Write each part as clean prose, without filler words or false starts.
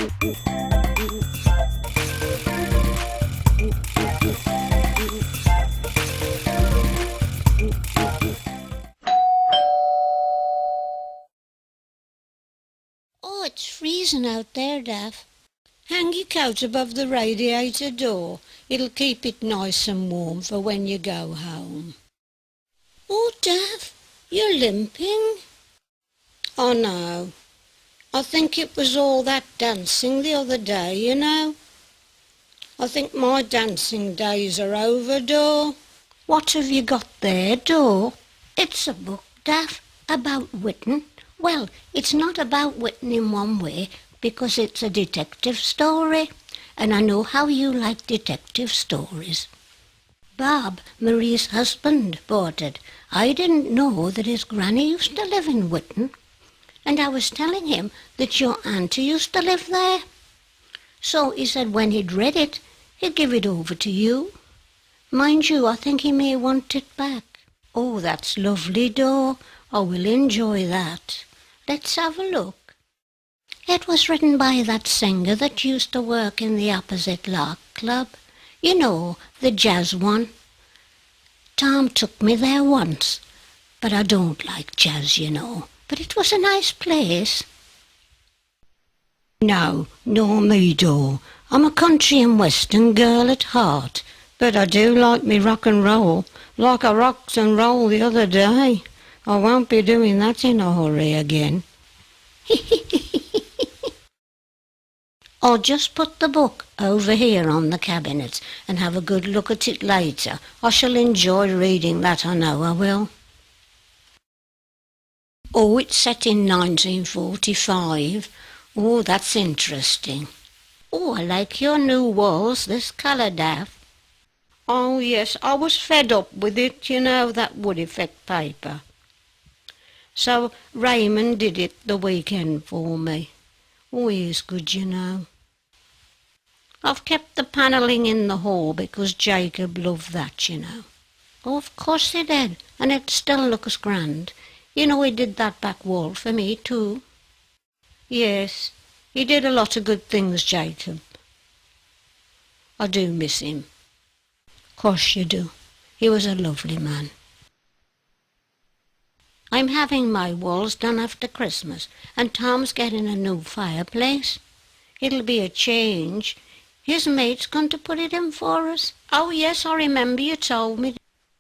Oh, it's freezing out there, Daff. Hang your coat above the radiator door. It'll keep it nice and warm for when you go home. Oh, Daff, you're limping. Oh, no. I think it was all that dancing the other day, you know. I think my dancing days are over, Dor. What have you got there, Dor? It's a book, Daff, about Whitton. Well, it's not about Whitton in one way, because it's a detective story, and I know how you like detective stories. Bob, Marie's husband, bought it. I didn't know that his granny used to live in Whitton, and I was telling him that your auntie used to live there. So he said when he'd read it, he'd give it over to you. Mind you, I think he may want it back. Oh, that's lovely, Dor. I will enjoy that. Let's have a look. It was written by that singer that used to work in the opposite Lark Club. You know, the jazz one. Tom took me there once, but I don't like jazz, you know. But it was a nice place. No, nor me, Dor. I'm a country and western girl at heart, but I do like me rock and roll, like I rocked and rolled the other day. I won't be doing that in a hurry again. I'll just put the book over here on the cabinet and have a good look at it later. I shall enjoy reading that, I know I will. Oh, it's set in 1945. Oh, that's interesting. Oh, I like your new walls, this colour, Daff. Oh, yes, I was fed up with it, you know, that wood effect paper. So Raymond did it the weekend for me. Oh, he is good, you know. I've kept the panelling in the hall because Jacob loved that, you know. Oh, of course he did, and it still looks grand. You know, he did that back wall for me too. Yes, he did a lot of good things, Jacob. I do miss him. Course you do. He was a lovely man. I'm having my walls done after Christmas, and Tom's getting a new fireplace. It'll be a change. His mate's going to put it in for us. Oh, yes, I remember you told me.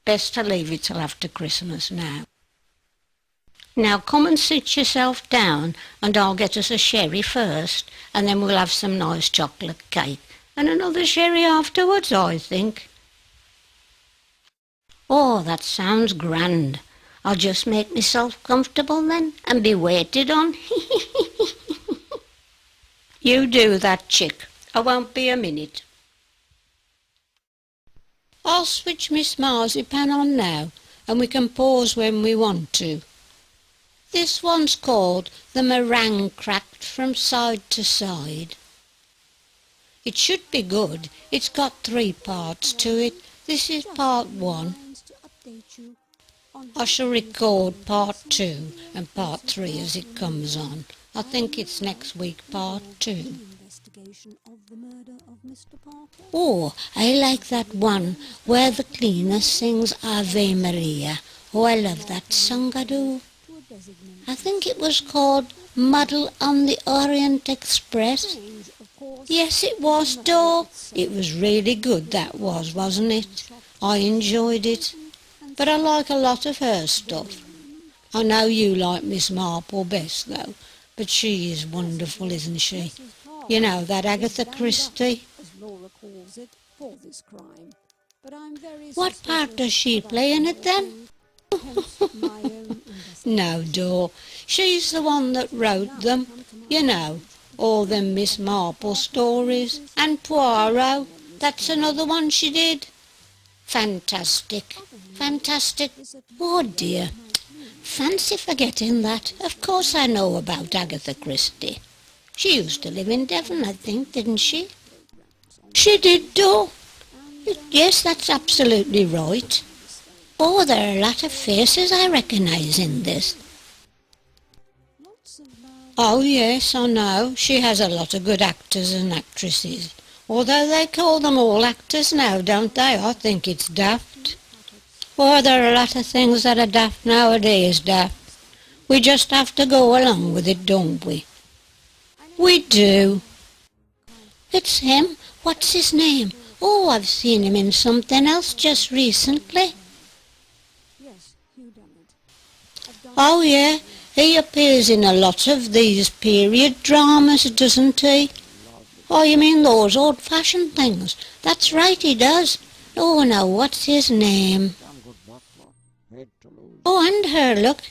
Best to leave it till after Christmas now. Now come and sit yourself down, and I'll get us a sherry first, and then we'll have some nice chocolate cake, and another sherry afterwards, I think. Oh, that sounds grand. I'll just make myself comfortable then, and be waited on. You do that, chick. I won't be a minute. I'll switch Miss Marzipan on now, and we can pause when we want to. This one's called The Meringue Cracked from Side to Side. It should be good. It's got 3 parts to it. This is part 1. I shall record part 2 and part 3 as it comes on. I think it's next week, part 2. Oh, I like that one where the cleaner sings Ave Maria. Oh, I love that song, I do. I think it was called Muddle on the Orient Express. Yes, it was, Dor. It was really good, that was, wasn't it? I enjoyed it. But I like a lot of her stuff. I know you like Miss Marple best, though, but she is wonderful, isn't she? You know, that Agatha Christie. What part does she play in it, then? No, Dor. She's the one that wrote them, you know, all them Miss Marple stories. And Poirot, that's another one she did. Fantastic, fantastic. Oh dear, fancy forgetting that. Of course I know about Agatha Christie. She used to live in Devon, I think, didn't she? She did, Dor. Yes, that's absolutely right. Oh, there are a lot of faces I recognise in this. Oh yes, I know. She has a lot of good actors and actresses. Although they call them all actors now, don't they? I think it's daft. Well, there are a lot of things that are daft nowadays, daft. We just have to go along with it, don't we? We do. It's him. What's his name? Oh, I've seen him in something else just recently. Oh yeah, he appears in a lot of these period dramas, doesn't he? Oh, you mean those old-fashioned things? That's right, he does. Oh, now, what's his name? Oh, and her, look.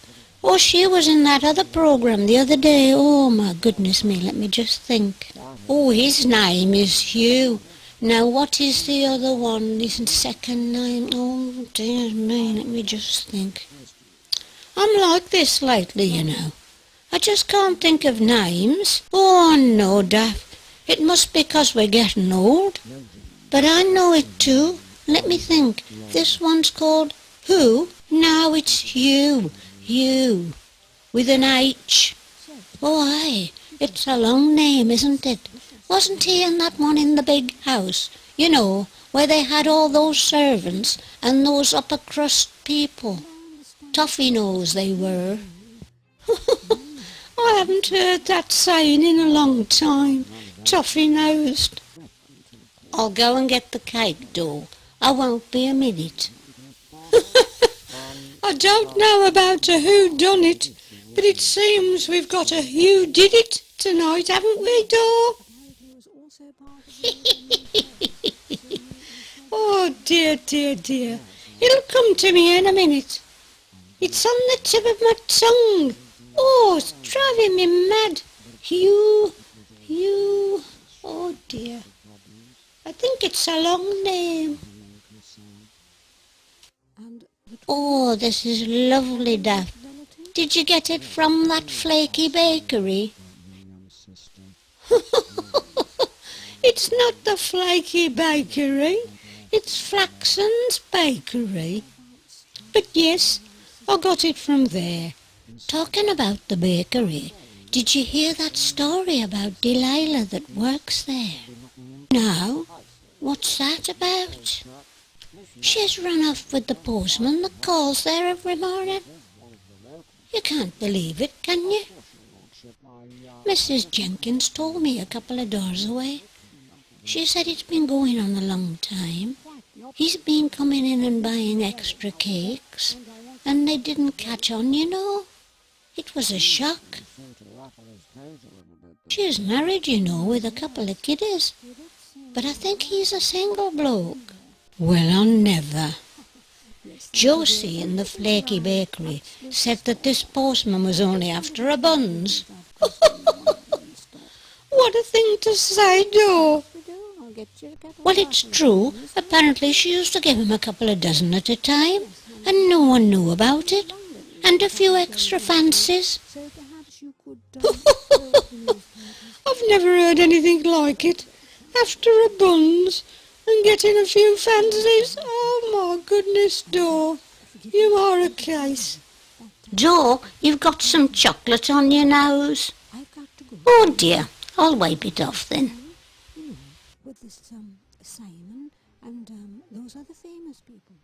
Oh, she was in that other programme the other day. Oh, my goodness me, let me just think. Oh, his name is Hugh. Now, what is the other one? His second name? Oh, dear me, let me just think. I'm like this lately, you know. I just can't think of names. Oh, no, Daff. It must be 'cause we're getting old. But I know it too. Let me think. This one's called who? No, it's Hugh. Hugh. With an H. Oh, aye. It's a long name, isn't it? Wasn't he in that one in the big house? You know, where they had all those servants and those upper crust people. Toffee nose they were. I haven't heard that saying in a long time. Toffee nosed. I'll go and get the cake, Dor. I won't be a minute. I don't know about a who done it, but it seems we've got a who did it tonight, haven't we, Dor? Oh, dear, dear, dear. It'll come to me in a minute. It's on the tip of my tongue. Oh, it's driving me mad. Hugh. Oh, dear. I think it's a long name. Oh, this is lovely, Daff. Did you get it from that flaky bakery? It's not the flaky bakery. It's Flaxen's bakery. But yes, I got it from there. Talking about the bakery, did you hear that story about Delilah that works there? No? What's that about? She's run off with the postman that calls there every morning. You can't believe it, can you? Mrs. Jenkins told me a couple of doors away. She said it's been going on a long time. He's been coming in and buying extra cakes, and they didn't catch on, you know. It was a shock. She's married, you know, with a couple of kiddies, but I think he's a single bloke. Well, I never. Josie in the flaky bakery said that this postman was only after a buns. What a thing to say, Dor. Well, it's true. Apparently she used to give him a couple of dozen at a time, and no one knew about it. And a few extra fancies. I've never heard anything like it. After a buns and getting a few fancies. Oh, my goodness, Dor. You are a case. Dor, you've got some chocolate on your nose. Oh, dear. I'll wipe it off then. With this Simon and those other famous people.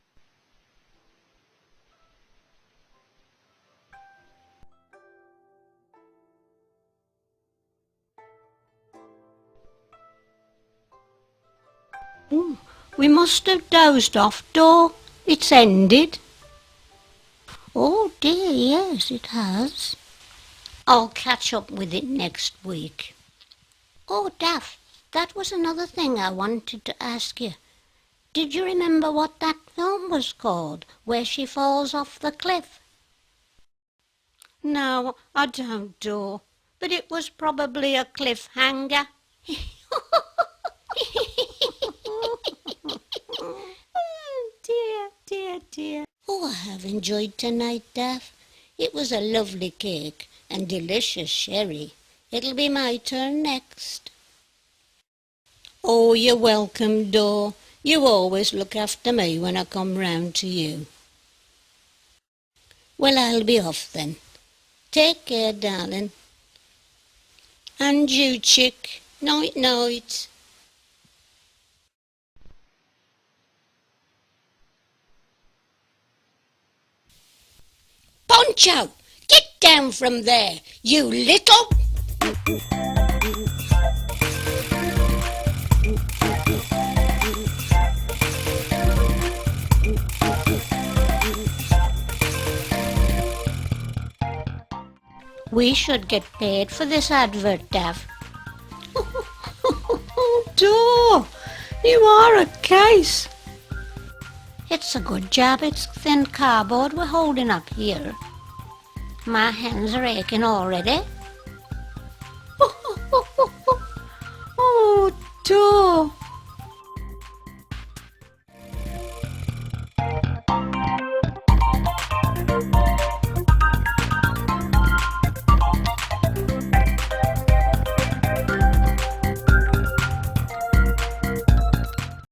Oh, we must have dozed off, Dor. It's ended. Oh dear, yes, it has. I'll catch up with it next week. Oh, Daff, that was another thing I wanted to ask you. Did you remember what that film was called, where she falls off the cliff? No, I don't, Dor, but it was probably a cliffhanger. Oh, dear, dear, dear. Oh, I have enjoyed tonight, Daff. It was a lovely cake and delicious sherry. It'll be my turn next. Oh, you're welcome, Dor. You always look after me when I come round to you. Well, I'll be off then. Take care, darling. And you, chick. Night, night. Poncho, get down from there, you little... We should get paid for this advert, Dav. Dor, you are a case. It's a good job it's thin cardboard we're holding up here. My hands are aching already.